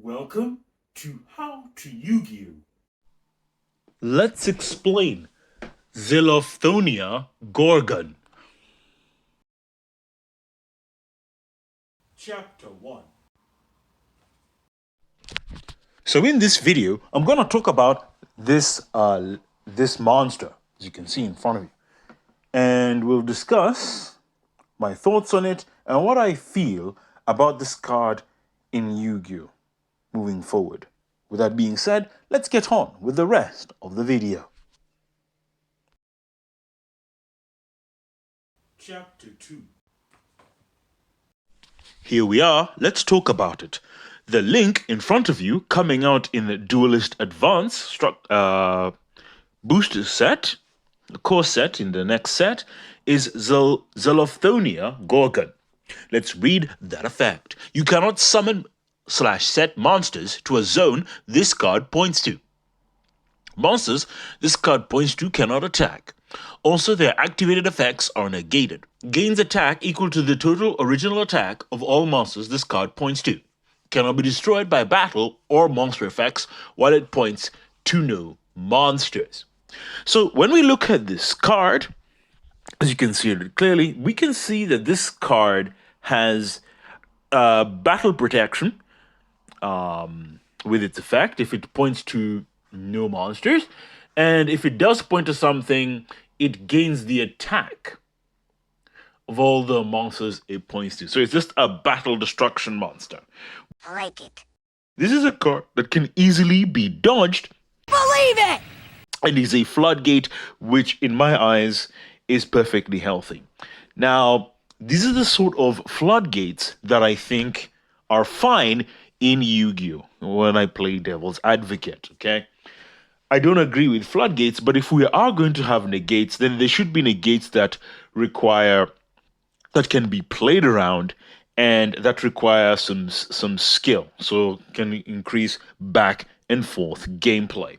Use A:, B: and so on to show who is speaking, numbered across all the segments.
A: Welcome to How to Yu-Gi-Oh! Let's explain Zilofthonia Gorgon. Chapter 1. So in this video, I'm going to talk about this monster, as you can see in front of you. And we'll discuss my thoughts on it and what I feel about this card in Yu-Gi-Oh! Moving forward. With that being said, let's get on with the rest of the video. Chapter 2. Here we are, let's talk about it. The link in front of you, coming out in the Duelist Advance booster set, the core set in the next set, is Zilofthonia Gorgon. Let's read that effect. You cannot summon / set monsters to a zone this card points to. Monsters this card points to cannot attack. Also, their activated effects are negated. Gains attack equal to the total original attack of all monsters this card points to. Cannot be destroyed by battle or monster effects while it points to no monsters. So when we look at this card, as you can see it clearly, we can see that this card has battle protection with its effect if it points to no monsters, and if it does point to something, it gains the attack of all the monsters it points to. So it's just a battle destruction monster.
B: I like it.
A: This is a card that can easily be dodged.
B: Believe it!
A: It is a floodgate, which in my eyes is perfectly healthy. Now, these are the sort of floodgates that I think are fine in Yu-Gi-Oh! When I play Devil's Advocate, okay? I don't agree with floodgates, but if we are going to have negates, then there should be negates that can be played around and that require some skill, so can increase back and forth gameplay.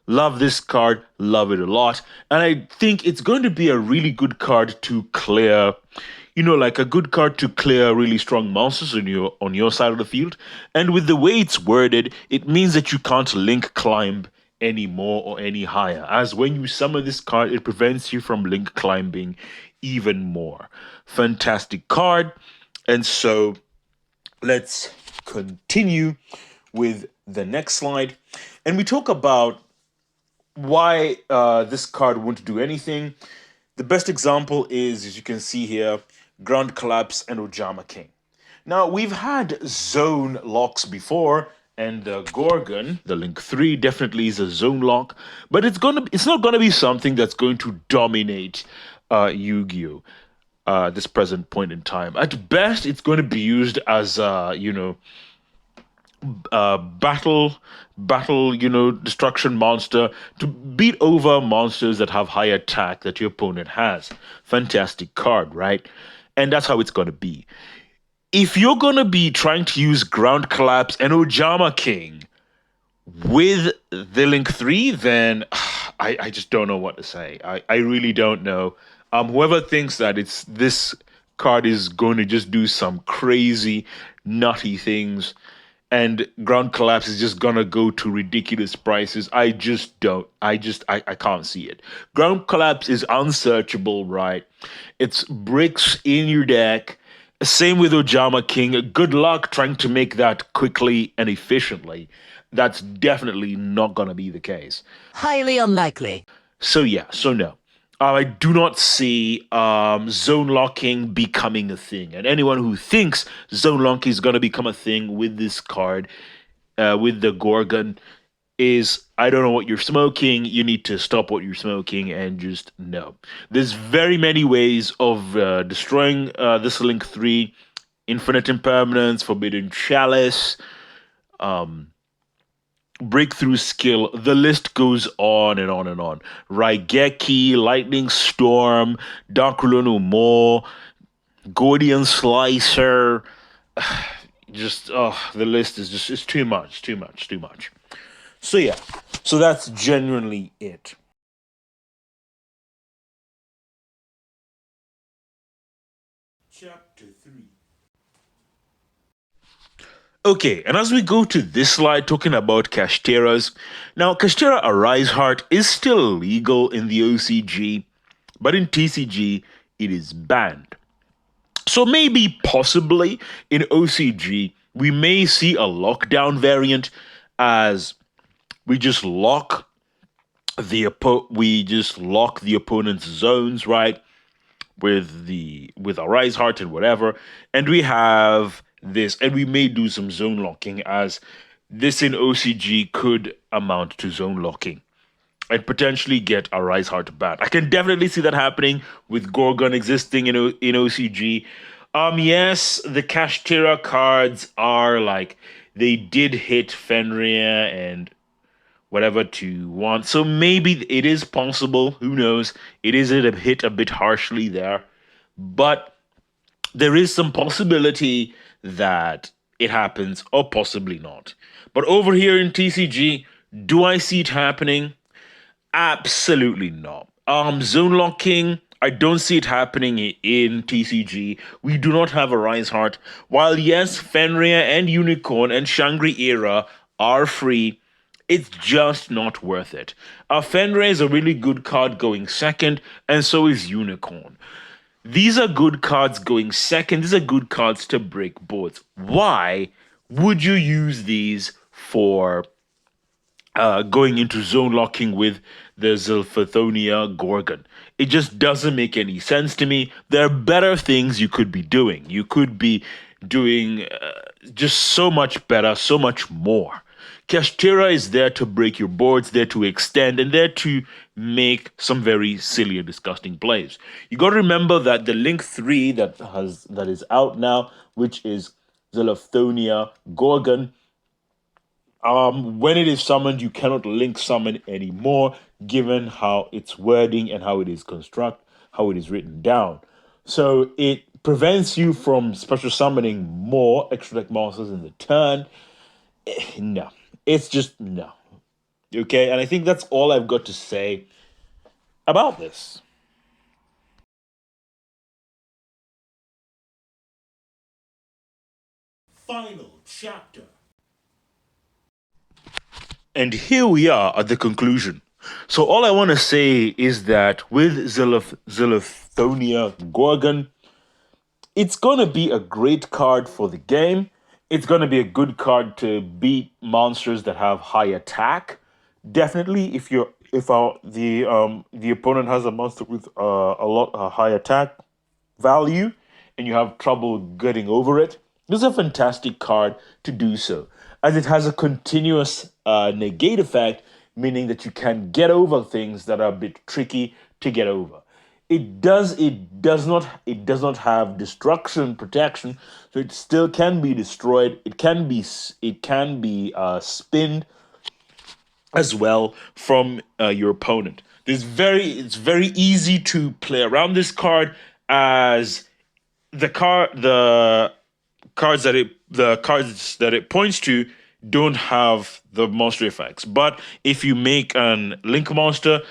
A: Love this card, love it a lot, and I think it's going to be a really good card to clear, like a good card to clear really strong monsters on your side of the field. And with the way it's worded, it means that you can't link climb any more or any higher, as when you summon this card, it prevents you from link climbing even more. Fantastic card. And so let's continue with the next slide, and we talk about why this card won't do anything. The best example is, as you can see here, Ground Collapse and Ojama King. Now, we've had zone locks before, and the Gorgon, the Link 3, definitely is a zone lock, but it's not gonna be something that's going to dominate Yu-Gi-Oh! This present point in time. At best, it's going to be used as battle destruction monster to beat over monsters that have high attack that your opponent has. Fantastic card, right? And that's how it's going to be. If you're going to be trying to use Ground Collapse and Ojama King with the Link 3, then I just don't know what to say. I really don't know. Whoever thinks that this card is going to just do some crazy, nutty things, and Ground Collapse is just gonna go to ridiculous prices, I just don't. I can't see it. Ground Collapse is unsearchable, right? It's bricks in your deck. Same with Ojama King. Good luck trying to make that quickly and efficiently. That's definitely not gonna be the case.
B: Highly unlikely.
A: So yeah, so no. I do not see zone locking becoming a thing. And anyone who thinks zone locking is going to become a thing with this card, with the Gorgon, I don't know what you're smoking. You need to stop what you're smoking and just no. There's very many ways of destroying this Link 3. Infinite Impermanence, Forbidden Chalice, breakthrough skill. The list goes on and on and on. Raigeki, Lightning Storm, Darkruler no More, Gordian Slicer. Just the list is just it's too much. So yeah, so that's genuinely it. Chapter 3. Okay, and as we go to this slide talking about Kashteras, now Kashtera Arise Heart is still legal in the OCG, but in TCG it is banned. So maybe possibly in OCG we may see a lockdown variant as we just lock the opponent's zones, right? With our rise heart and whatever, and we have this, and we may do some zone locking, as this in OCG could amount to zone locking and potentially get a rise heart banned. I can definitely see that happening with Gorgon existing in OCG. Yes, the Kashtira cards are like, they did hit Fenrir and whatever to want. So maybe it is possible. Who knows? It is hit a bit harshly there, but there is some possibility that it happens, or possibly not. But over here in TCG, do I see it happening? Absolutely not. Zone locking, I don't see it happening in TCG. We do not have a Rise Heart. While yes, Fenrir and Unicorn and Shangri Era are free, it's just not worth it. Fenrir is a really good card going second, and so is Unicorn. These are good cards going second. These are good cards to break boards. Why would you use these for going into zone locking with the Zilofthonia Gorgon? It just doesn't make any sense to me. There are better things you could be doing. You could be doing just so much better, so much more. Kashtira is there to break your boards, there to extend, and there to make some very silly and disgusting plays. You got to remember that the Link 3 that is out now, which is Zilofthonia Gorgon, when it is summoned, you cannot link summon anymore, given how its wording and how it is how it is written down. So it prevents you from special summoning more extra deck monsters in the turn. No, it's just no. Okay, and I think that's all I've got to say about this. Final chapter. And here we are at the conclusion. So all I want to say is that with Zilofthonia Gorgon, it's going to be a great card for the game. It's going to be a good card to beat monsters that have high attack. Definitely, if the opponent has a monster with a high attack value and you have trouble getting over it, this is a fantastic card to do so, as it has a continuous negate effect, meaning that you can get over things that are a bit tricky to get over. It does not have destruction protection, so it still can be destroyed. It can be spinned as well from your opponent. It's very easy to play around this card, as the cards that it points to don't have the monster effects. But if you make an link monster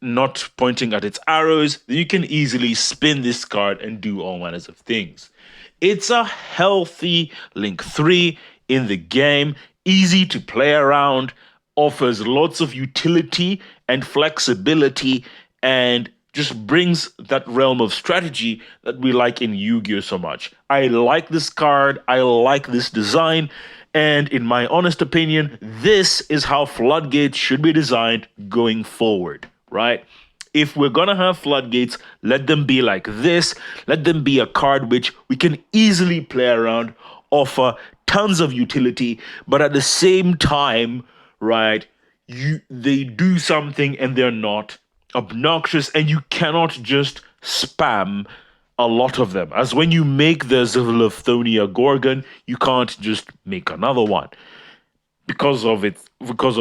A: not pointing at its arrows, then you can easily spin this card and do all manners of things. It's a healthy Link 3 in the game, easy to play around, offers lots of utility and flexibility, and just brings that realm of strategy that we like in Yu-Gi-Oh so much. I like this card, I like this design, and in my honest opinion, this is how Floodgates should be designed going forward, right? If we're gonna have floodgates, let them be like this. Let them be a card which we can easily play around, offer tons of utility, but at the same time, right, they do something and they're not obnoxious, and you cannot just spam a lot of them. As when you make the Zilofthonia Gorgon, you can't just make another one. Because of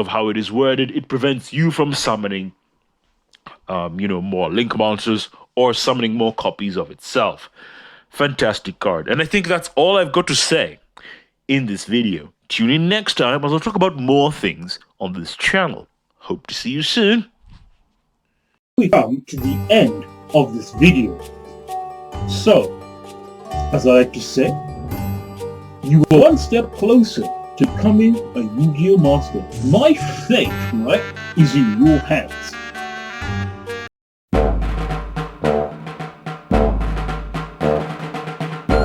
A: how it is worded, it prevents you from summoning more link monsters or summoning more copies of itself. Fantastic card. And I think that's all I've got to say in this video. Tune in next time as I'll talk about more things on this channel. Hope to see you soon.
C: We come to the end of this video. So, as I like to say, You are one step closer to becoming a Yu-Gi-Oh! Master. My fate, right, is in your hands.